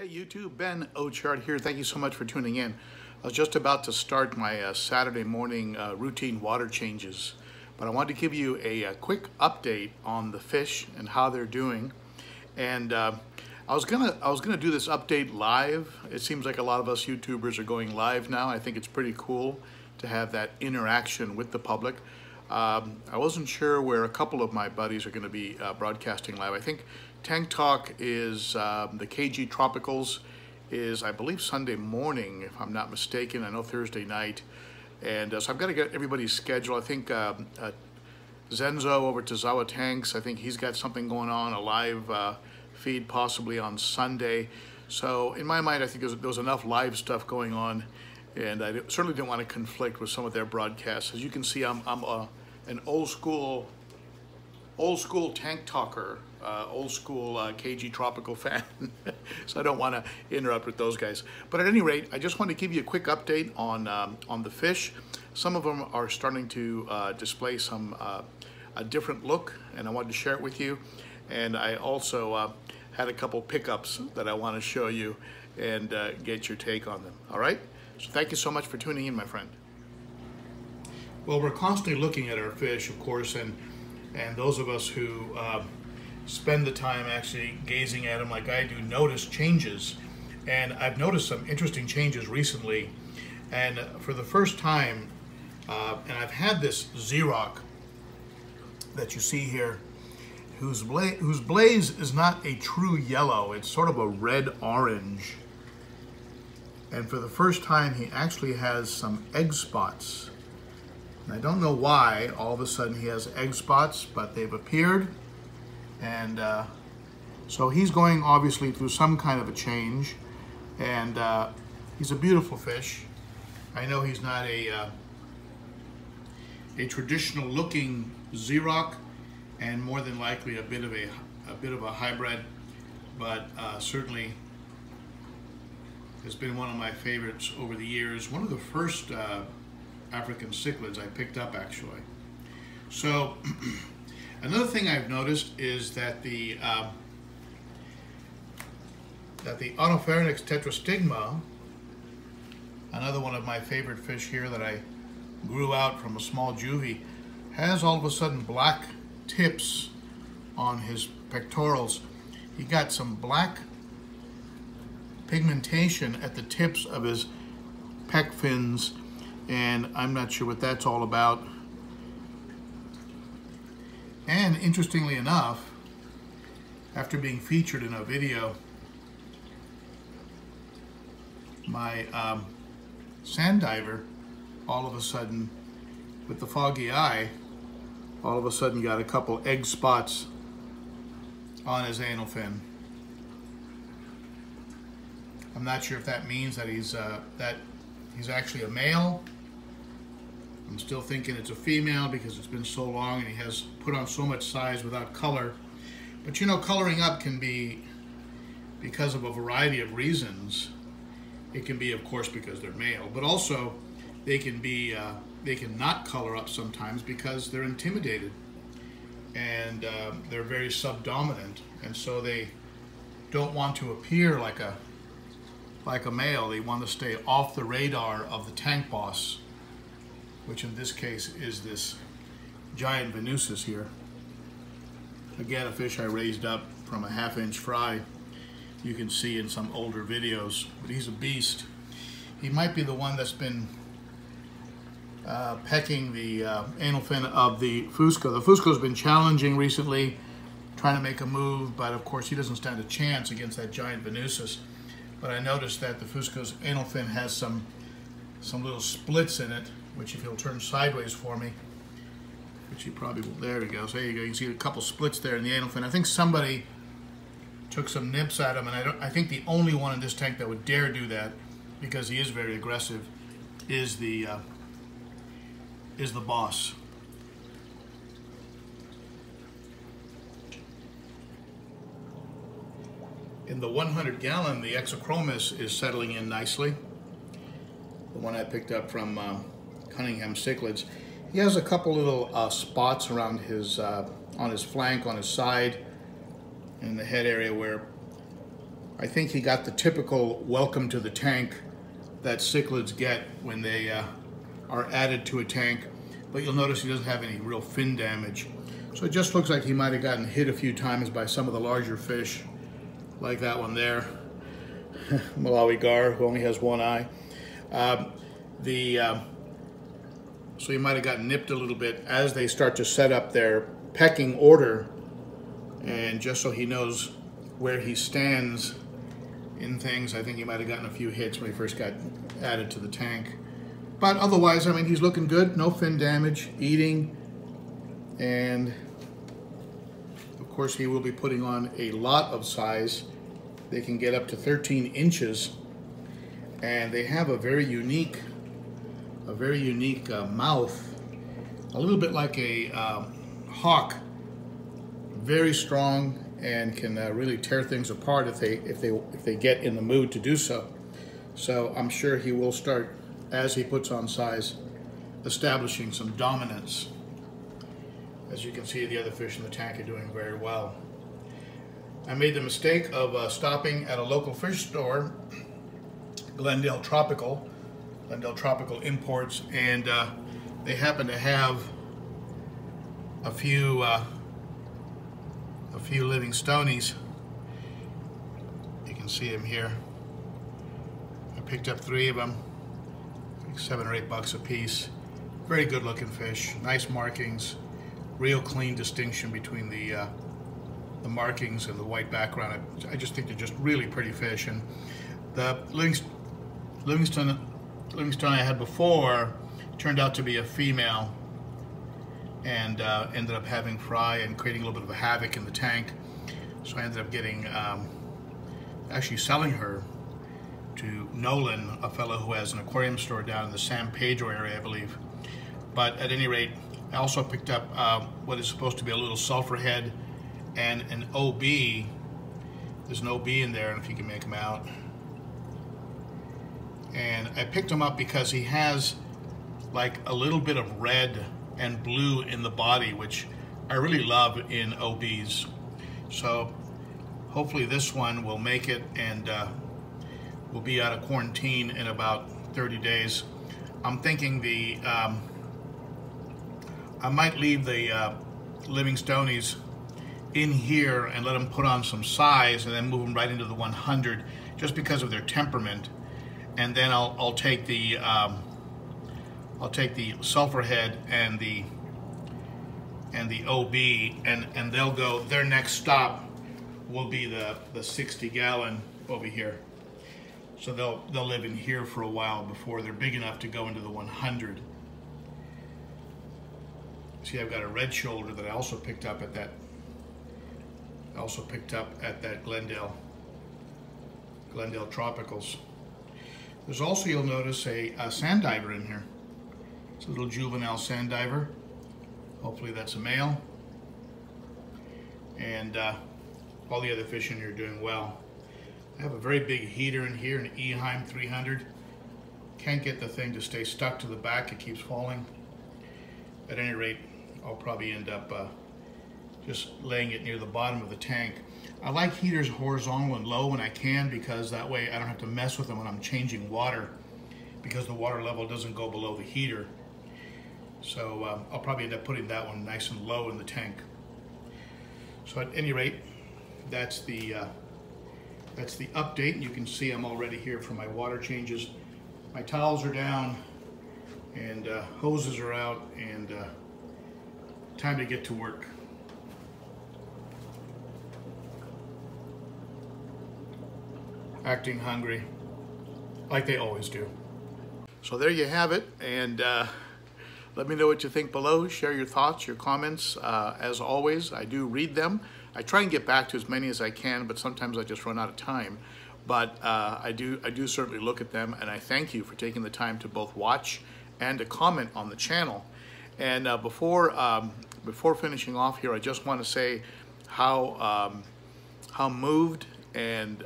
YouTube, Ben.o.cichlid here. Thank you so much for tuning in. I was just about to start my Saturday morning routine water changes, but I wanted to give you a quick update on the fish and how they're doing. And I was gonna do this update live. It seems like a lot of us YouTubers are going live now. I think it's pretty cool to have that interaction with the public. I wasn't sure where a couple of my buddies are going to be broadcasting live. I think Tank Talk is, the KGTropicals is, I believe, Sunday morning, if I'm not mistaken. I know Thursday night. And so I've got to get everybody's schedule. I think Zenzo over to Zawa Tanks, I think he's got something going on, a live feed possibly on Sunday. So in my mind, I think there was enough live stuff going on, and I certainly didn't want to conflict with some of their broadcasts. As you can see, I'm an old school tank talker, old school KG Tropical fan, so I don't want to interrupt with those guys. But at any rate, I just want to give you a quick update on the fish. Some of them are starting to display some a different look, and I wanted to share it with you. And I also had a couple pickups that I want to show you and get your take on them. All right? So thank you so much for tuning in, my friend. Well, we're constantly looking at our fish, of course, and those of us who spend the time actually gazing at them like I do notice changes. And I've noticed some interesting changes recently. And for the first time, and I've had this Xeroc that you see here, whose blaze is not a true yellow, it's sort of a red-orange. And for the first time, he actually has some egg spots. And I don't know why all of a sudden he has egg spots, but they've appeared. And so he's going obviously through some kind of a change. And he's a beautiful fish. I know he's not a traditional looking Xeroc, and more than likely a bit of a hybrid, but certainly has been one of my favorites over the years. One of the first African Cichlids I picked up, actually. So another thing I've noticed is that the Otopharynx tetrastigma, another one of my favorite fish here that I grew out from a small juvie, has all of a sudden black tips on his pectorals. He got some black pigmentation at the tips of his pec fins, and I'm not sure what that's all about. And interestingly enough, after being featured in a video, my sand diver all of a sudden, with the foggy eye, all of a sudden got a couple egg spots on his anal fin. I'm not sure if that means that he's actually a male. I'm still thinking it's a female because it's been so long and he has put on so much size without color. But you know, coloring up can be because of a variety of reasons. It can be, of course, because they're male, but also they can be they can not color up sometimes because they're intimidated, and they're very subdominant, and so they don't want to appear like a male. They want to stay off the radar of the tank boss, which in this case is this giant Venusus here. Again, a fish I raised up from a 1/2-inch fry. You can see in some older videos, but he's a beast. He might be the one that's been pecking the anal fin of the Fusco. The Fusco's been challenging recently, trying to make a move, but of course he doesn't stand a chance against that giant Venusus. But I noticed that the Fusco's anal fin has some little splits in it, which if he'll turn sideways for me, which he probably will. There he goes. There you go. You can see a couple splits there in the anal fin. I think somebody took some nips at him, and I think the only one in this tank that would dare do that, because he is very aggressive, is the boss. In the 100-gallon, the chromis is settling in nicely. The one I picked up from Cunningham Cichlids. He has a couple little spots around his on his flank, on his side, in the head area where I think he got the typical welcome to the tank that cichlids get when they are added to a tank, but you'll notice he doesn't have any real fin damage. So it just looks like he might have gotten hit a few times by some of the larger fish, like that one there, Malawi gar, who only has one eye. So he might have gotten nipped a little bit as they start to set up their pecking order, and just so he knows where he stands in things, I think he might have gotten a few hits when he first got added to the tank. But otherwise, I mean, he's looking good, no fin damage, eating, and of course he will be putting on a lot of size. They can get up to 13 inches, and they have a very unique mouth, a little bit like a hawk, very strong, and can really tear things apart if they get in the mood to do so. So I'm sure he will start, as he puts on size, establishing some dominance. As you can see, the other fish in the tank are doing very well. I made the mistake of stopping at a local fish store, Glendale Tropical Imports, and they happen to have a few living stonies. You can see them here. I picked up 3 of them, like $7 or $8 a piece. Very good looking fish, nice markings, real clean distinction between the markings and the white background. I just think they're just really pretty fish. And the Livingstone I had before turned out to be a female, and ended up having fry and creating a little bit of a havoc in the tank. So I ended up getting, actually selling her to Nolan, a fellow who has an aquarium store down in the San Pedro area, I believe. But at any rate, I also picked up what is supposed to be a little sulfur head and an OB. There's an OB in there, and if you can make him out. And I picked him up because he has like a little bit of red and blue in the body, which I really love in OBs. So hopefully this one will make it, and will be out of quarantine in about 30 days. I'm thinking I might leave the Livingstonies in here and let them put on some size, and then move them right into the 100, just because of their temperament. And then I'll take the sulfur head and the OB, and they'll go. Their next stop will be the 60-gallon over here. So they'll live in here for a while before they're big enough to go into the 100. See, I've got a red shoulder that I also picked up at that. Glendale Tropicals. There's also, you'll notice, a sand diver in here. It's a little juvenile sand diver. Hopefully that's a male. And all the other fish in here are doing well. I have a very big heater in here, an Eheim 300. Can't get the thing to stay stuck to the back, it keeps falling. At any rate, I'll probably end up just laying it near the bottom of the tank. I like heaters horizontal and low when I can, because that way I don't have to mess with them when I'm changing water, because the water level doesn't go below the heater. So I'll probably end up putting that one nice and low in the tank. So at any rate, that's the update. You can see I'm all ready here for my water changes. My towels are down, and hoses are out, and time to get to work. Acting hungry, like they always do. So there you have it, and let me know what you think below. Share your thoughts, your comments. As always, I do read them. I try and get back to as many as I can, but sometimes I just run out of time. But I do certainly look at them, and I thank you for taking the time to both watch and to comment on the channel. And before finishing off here, I just want to say how moved and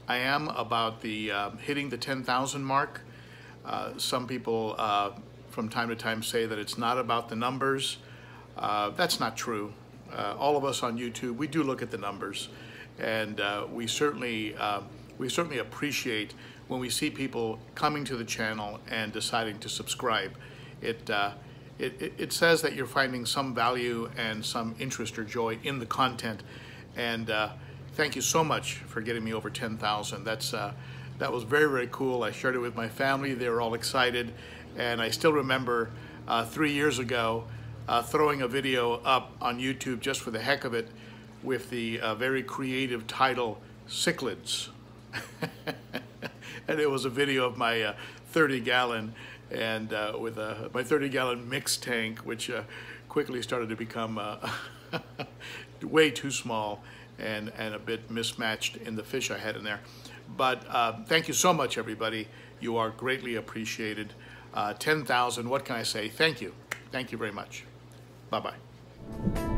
I am about the hitting the 10,000 mark. Some people from time to time say that it's not about the numbers. That's not true. All of us on YouTube, we do look at the numbers, and we certainly appreciate when we see people coming to the channel and deciding to subscribe. It says that you're finding some value and some interest or joy in the content, and thank you so much for getting me over 10,000. That was very, very cool. I shared it with my family. They were all excited, and I still remember 3 years ago throwing a video up on YouTube just for the heck of it with the very creative title, Cichlids. And it was a video of my 30-gallon and with my 30-gallon mix tank, which quickly started to become way too small and a bit mismatched in the fish I had in there. But thank you so much, everybody. You are greatly appreciated. 10,000, what can I say? Thank you. Thank you very much. Bye-bye.